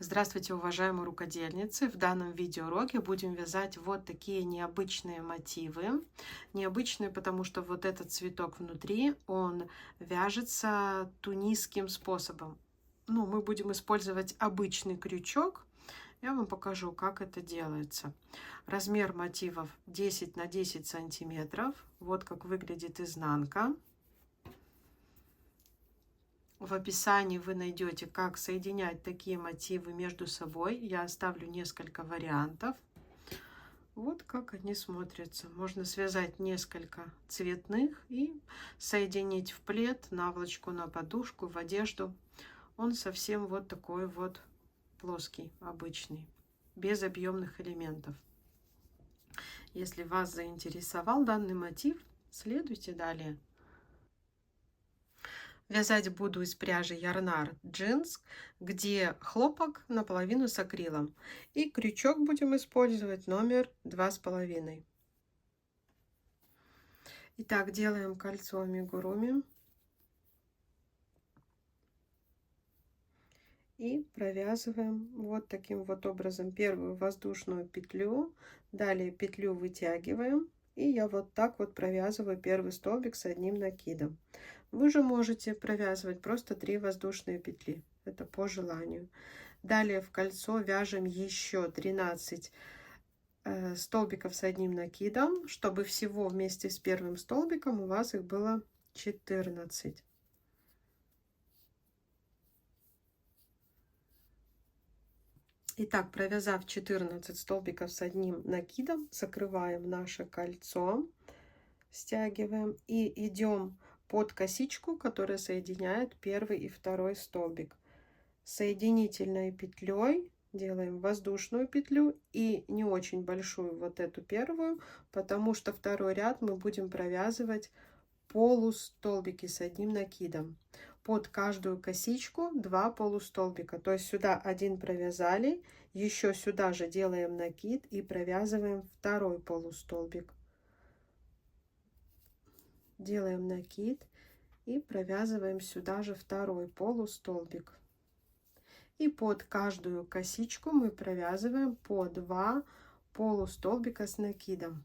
Здравствуйте, уважаемые рукодельницы! В данном видеоуроке будем вязать вот такие необычные мотивы. Необычные, потому что вот этот цветок внутри, он вяжется тунисским способом. Мы будем использовать обычный крючок. Я вам покажу, как это делается. Размер мотивов 10 на 10 сантиметров. Вот как выглядит изнанка. В описании вы найдете, как соединять такие мотивы между собой. Я оставлю несколько вариантов. Вот как они смотрятся. Можно связать несколько цветных и соединить в плед, наволочку, на подушку, в одежду. Он совсем вот такой вот плоский, обычный, без объемных элементов. Если вас заинтересовал данный мотив, следуйте далее. Вязать буду из пряжи Ярнар Джинс, где хлопок наполовину с акрилом. И крючок будем использовать номер 2,5. Итак, делаем кольцо амигуруми. И провязываем вот таким вот образом первую воздушную петлю. Далее петлю вытягиваем. И я вот так вот провязываю первый столбик с одним накидом. Вы же можете провязывать просто 3 воздушные петли. Это по желанию. Далее в кольцо вяжем еще 13 столбиков с одним накидом, чтобы всего вместе с первым столбиком у вас их было 14. Итак, провязав 14 столбиков с одним накидом, закрываем наше кольцо, стягиваем и идем под косичку, которая соединяет первый и второй столбик. Соединительной петлей делаем воздушную петлю и не очень большую вот эту первую, потому что второй ряд мы будем провязывать полустолбики с одним накидом. Под каждую косичку 2 полустолбика, то есть сюда один провязали, еще сюда же делаем накид и провязываем второй полустолбик. Делаем накид и провязываем сюда же второй полустолбик. И под каждую косичку мы провязываем по 2 полустолбика с накидом.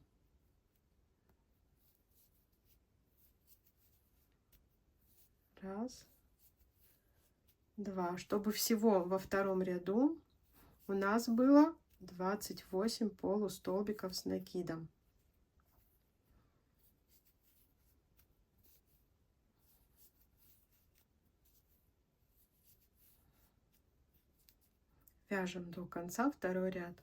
Раз, два, чтобы всего во втором ряду у нас было 28 полустолбиков с накидом. Вяжем до конца второй ряд.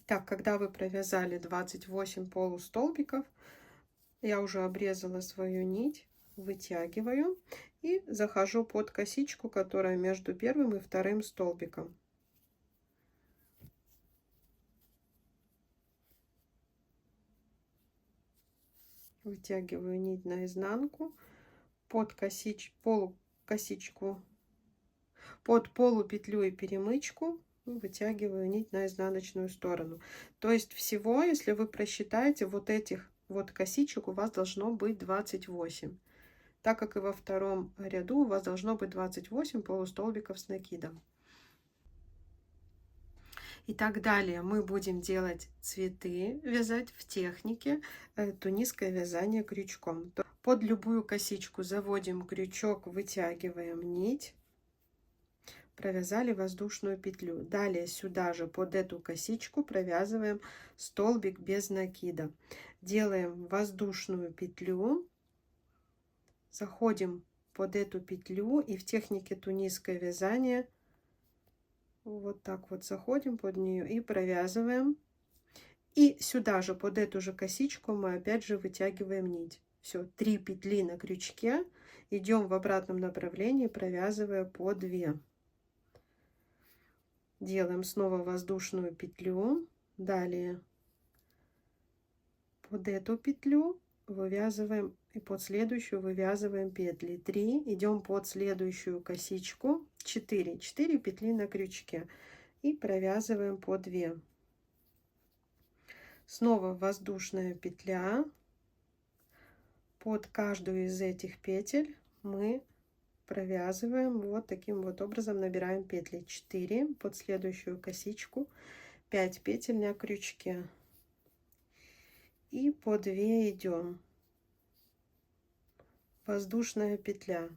Итак, когда вы провязали 28 полустолбиков, я уже обрезала свою нить, вытягиваю и захожу под косичку, которая между первым и вторым столбиком. Вытягиваю нить наизнанку, под полукосичку, под полупетлю и перемычку вытягиваю нить на изнаночную сторону. То есть всего, если вы просчитаете, вот этих вот косичек у вас должно быть 28. Так как и во втором ряду у вас должно быть 28 полустолбиков с накидом. И так далее мы будем делать цветы, вязать в технике тунисское вязание крючком. Под любую косичку заводим крючок, вытягиваем нить, провязали воздушную петлю. Далее сюда же под эту косичку провязываем столбик без накида. Делаем воздушную петлю, заходим под эту петлю и в технике тунисское вязание вот так вот заходим под нее и провязываем. И сюда же под эту же косичку мы опять же вытягиваем нить. Все, 3 петли на крючке, идем в обратном направлении, провязывая по 2. Делаем снова воздушную петлю, далее под эту петлю вывязываем и под следующую вывязываем петли 3, идем под следующую косичку 4 петли на крючке и провязываем по 2. Снова воздушная петля, под каждую из этих петель мы провязываем вот таким вот образом, набираем петли 4 под следующую косичку, 5 петель на крючке и по 2 идем, воздушная петля,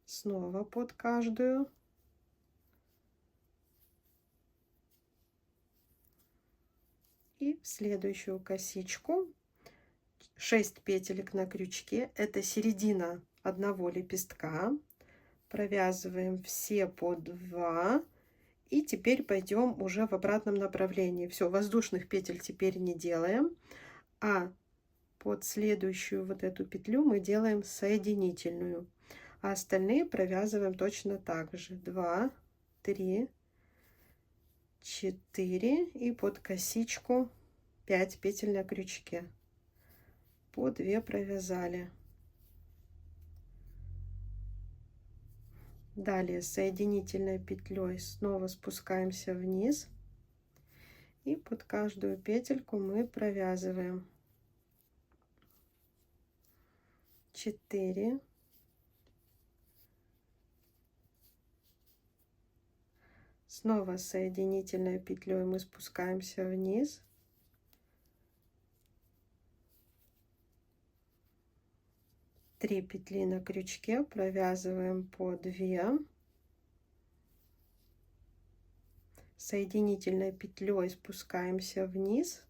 снова под каждую, и в следующую косичку 6 петелек на крючке, это середина одного лепестка, провязываем все по 2 и теперь пойдем уже в обратном направлении. Все, воздушных петель теперь не делаем, а под следующую вот эту петлю мы делаем соединительную, а остальные провязываем точно так же. 2, 3, 4 и под косичку 5 петель на крючке, по 2 провязали. Далее соединительной петлей снова спускаемся вниз и под каждую петельку мы провязываем 4, снова соединительной петлей мы спускаемся вниз, 3 петли на крючке, провязываем по 2, соединительной петлей спускаемся вниз,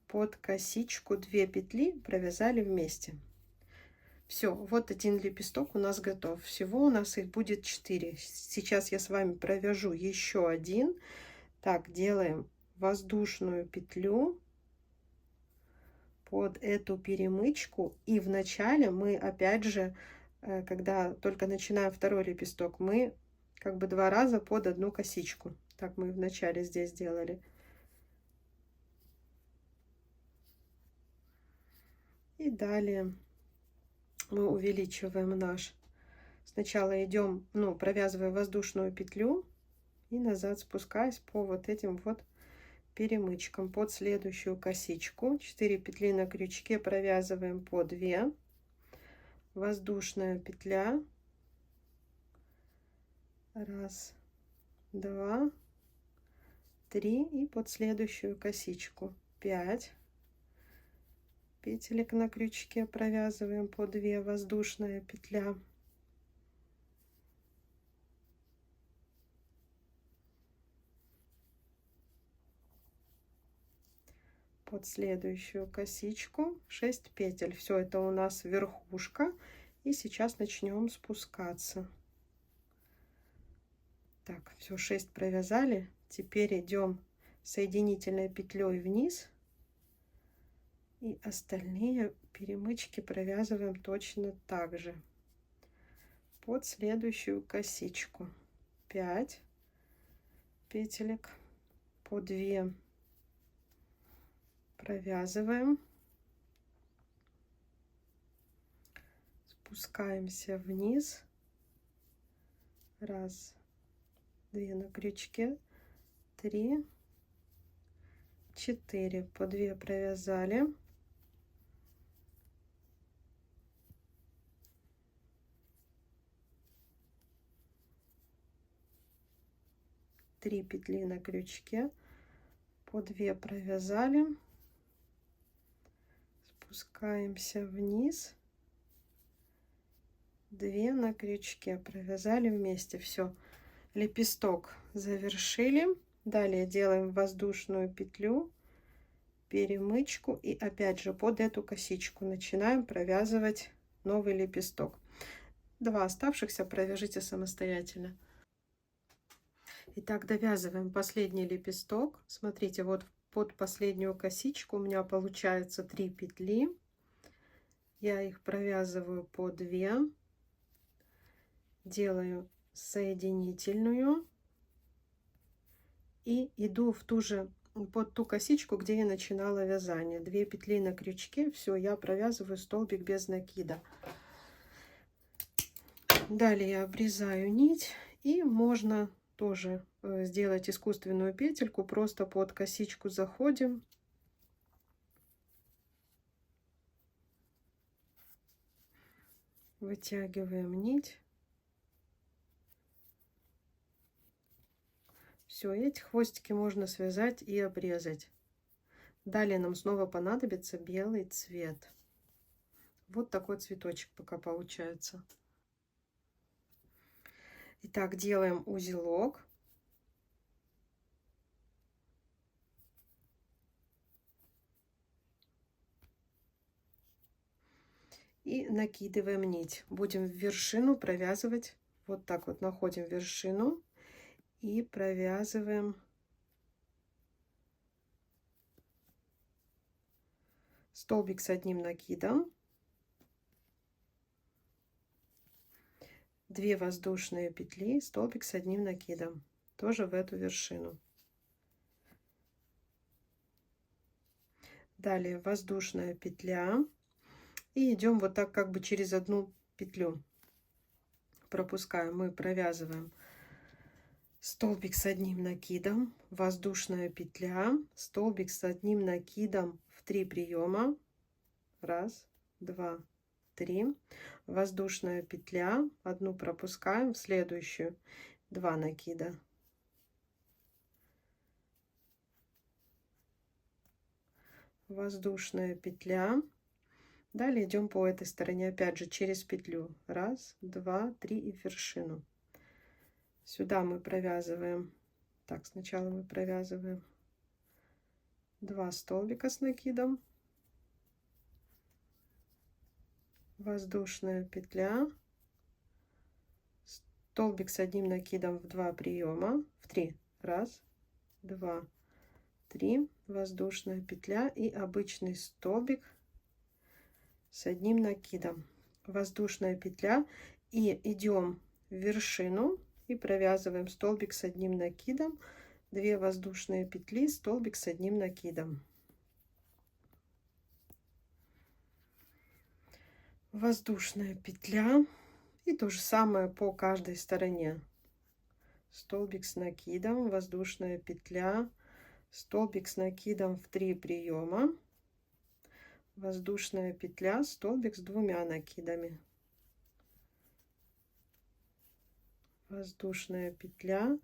под косичку 2 петли провязали вместе. Все, вот один лепесток у нас готов. Всего у нас их будет 4. Сейчас я с вами провяжу еще один. Так, делаем воздушную петлю под эту перемычку, и в начале мы опять же, когда только начинаем второй лепесток, мы как бы 2 раза под одну косичку. Так мы в начале здесь делали. И далее мы увеличиваем наш. Сначала идем, провязывая воздушную петлю и назад спускаясь по вот этим вот перемычкам под следующую косичку. 4 петли на крючке, провязываем по 2, воздушная петля, 1, 2, 3 и под следующую косичку 5 петелек на крючке, провязываем по 2, воздушная петля, под следующую косичку 6 петель. Все это у нас верхушка, и сейчас начнем спускаться. Так, все, 6 провязали. Теперь идем соединительной петлей вниз, и остальные перемычки провязываем точно так же под следующую косичку. 5 петелек, по 2 провязываем, спускаемся вниз, 1, 2 на крючке, 3, 4, по 2 провязали, три петли на крючке, по 2 провязали, спускаемся вниз, 2 на крючке, провязали вместе. Все, лепесток завершили. Далее делаем воздушную петлю, перемычку, и опять же под эту косичку начинаем провязывать новый лепесток. 2 оставшихся провяжите самостоятельно. Итак, довязываем последний лепесток. Смотрите, вот под последнюю косичку у меня получается 3 петли. Я их провязываю по 2, делаю соединительную и иду в ту же, под ту косичку, где я начинала вязание. 2 петли на крючке. Все, я провязываю столбик без накида. Далее я обрезаю нить, и можно тоже сделать искусственную петельку. Просто под косичку заходим, Вытягиваем нить. Все, эти хвостики можно связать и обрезать. Далее нам снова понадобится белый цвет. Вот такой цветочек пока получается. Итак, делаем узелок. И накидываем нить. Будем в вершину провязывать. Вот так вот находим вершину и провязываем столбик с одним накидом, 2 воздушные петли, столбик с одним накидом, тоже в эту вершину. Далее воздушная петля и идем вот так как бы через одну петлю пропускаем. Мы провязываем столбик с одним накидом, воздушная петля, столбик с одним накидом в 3 приема. 1, 2, 3. Воздушная петля, одну пропускаем, в следующую 2 накида. Воздушная петля. Далее идем по этой стороне, опять же через петлю. 1, 2, 3 и в вершину. Сюда мы провязываем. Так, сначала мы провязываем 2 столбика с накидом. Воздушная петля, столбик с одним накидом в 2 приема, в 3. 1, 2, 3. Воздушная петля и обычный столбик с одним накидом. Воздушная петля и идем в вершину и провязываем столбик с одним накидом, 2 воздушные петли, столбик с одним накидом. Воздушная петля и то же самое по каждой стороне. Столбик с накидом, воздушная петля, столбик с накидом в 3 приема, воздушная петля, столбик с 2 накидами, воздушная петля,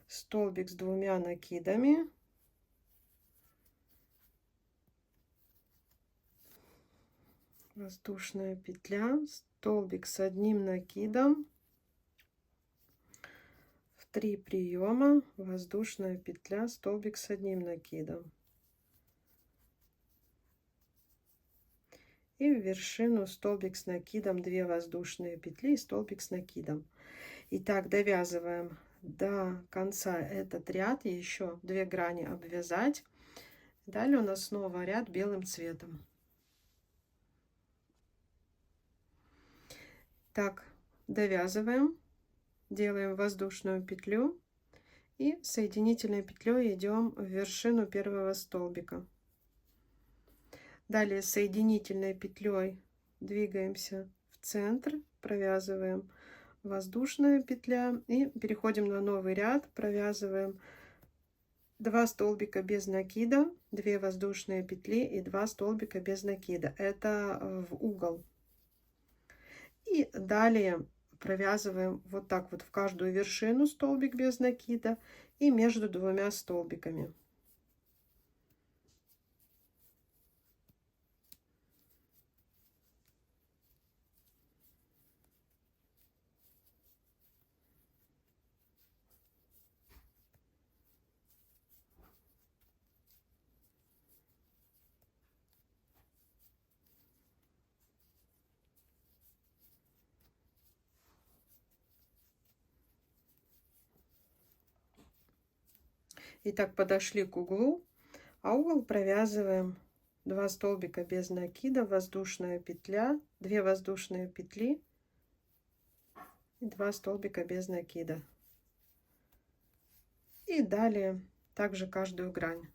столбик с 2 накидами, воздушная петля, столбик с одним накидом в 3 приема, воздушная петля, столбик с одним накидом и в вершину столбик с накидом, 2 воздушные петли и столбик с накидом. Итак, довязываем до конца этот ряд, и еще 2 грани обвязать. Далее у нас снова ряд белым цветом. Так, довязываем, делаем воздушную петлю и соединительной петлей идем в вершину первого столбика. Далее соединительной петлей двигаемся в центр, провязываем воздушная петля и переходим на новый ряд, провязываем 2 столбика без накида, 2 воздушные петли и 2 столбика без накида. Это в угол. И далее провязываем вот так вот в каждую вершину столбик без накида и между 2 столбиками. Итак, подошли к углу, а угол провязываем 2 столбика без накида, воздушная петля, 2 воздушные петли и 2 столбика без накида. И далее также каждую грань.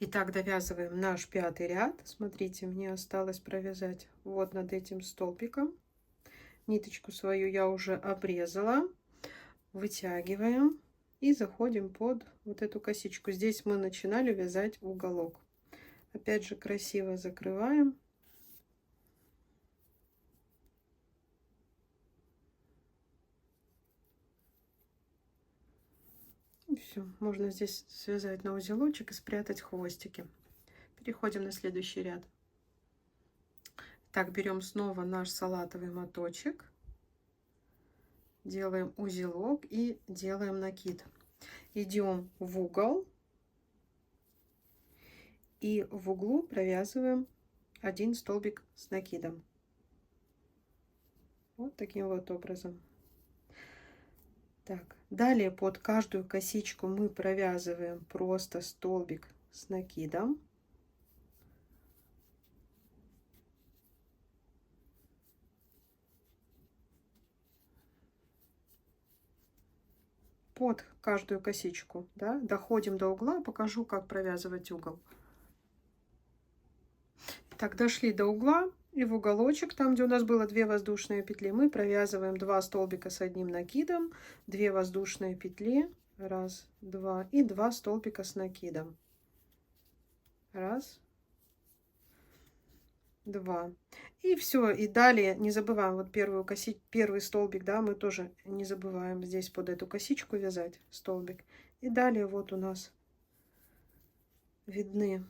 Итак, довязываем наш 5-й ряд. Смотрите, мне осталось провязать вот над этим столбиком. Ниточку свою я уже обрезала. Вытягиваем и заходим под вот эту косичку. Здесь мы начинали вязать уголок. Опять же красиво закрываем. все, можно здесь связать на узелочек и спрятать хвостики. Переходим на следующий ряд. Так, берем снова наш салатовый моточек, делаем узелок и делаем накид. Идем в угол и в углу провязываем 1 столбик с накидом. Вот таким вот образом. Так, далее под каждую косичку мы провязываем просто столбик с накидом. Под каждую косичку, да, доходим до угла, покажу, как провязывать угол. Так, дошли до угла, и в уголочек, там, где у нас было 2 воздушные петли, мы провязываем 2 столбика с одним накидом, 2 воздушные петли, 1, 2, и 2 столбика с накидом. 1, 2. И все, и далее не забываем вот первый столбик, да, мы тоже не забываем здесь под эту косичку вязать столбик. И далее вот у нас видны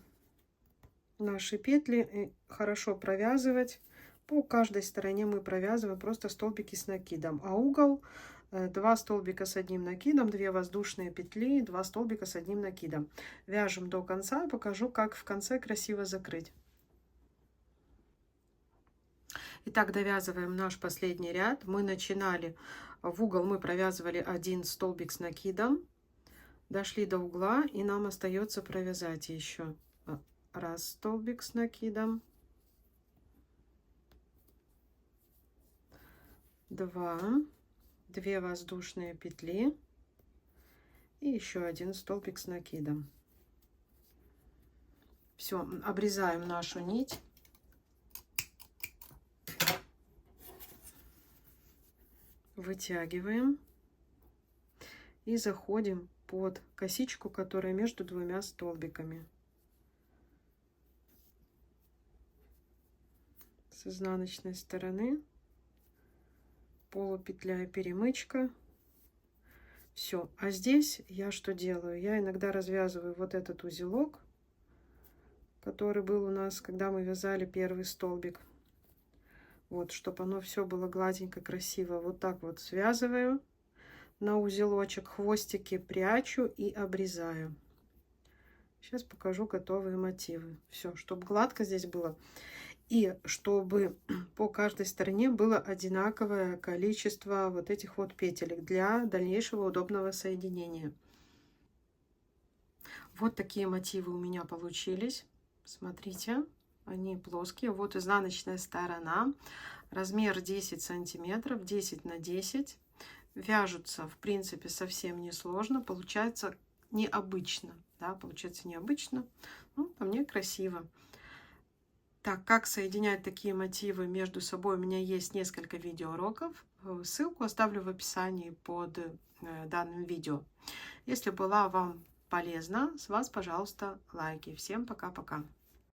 наши петли, и хорошо провязывать. По каждой стороне мы провязываем просто столбики с накидом, а угол 2 столбика с одним накидом, 2 воздушные петли, 2 столбика с одним накидом. Вяжем до конца, покажу, как в конце красиво закрыть. Итак, довязываем наш последний ряд. Мы начинали в угол, мы провязывали 1 столбик с накидом, дошли до угла, и нам остается провязать еще 1 столбик с накидом, 2 воздушные петли и еще 1 столбик с накидом. Все, обрезаем нашу нить. Вытягиваем и заходим под косичку, которая между 2 столбиками. С изнаночной стороны полупетля и перемычка. Все. А здесь я что делаю? Я иногда развязываю вот этот узелок, который был у нас, когда мы вязали первый столбик. Вот, чтобы оно все было гладенько, красиво. Вот так вот связываю на узелочек, хвостики прячу и обрезаю. Сейчас покажу готовые мотивы. Все, чтобы гладко здесь было. И чтобы по каждой стороне было одинаковое количество вот этих вот петелек для дальнейшего удобного соединения. Вот такие мотивы у меня получились. Смотрите, они плоские. Вот изнаночная сторона. Размер 10 сантиметров, 10 на 10. Вяжутся, в принципе, совсем не сложно. Получается необычно. Да, получается необычно. Ну, по мне красиво. Так, как соединять такие мотивы между собой, у меня есть несколько видеоуроков. Ссылку оставлю в описании под данным видео. Если была вам полезна, с вас, пожалуйста, лайки. Всем пока-пока.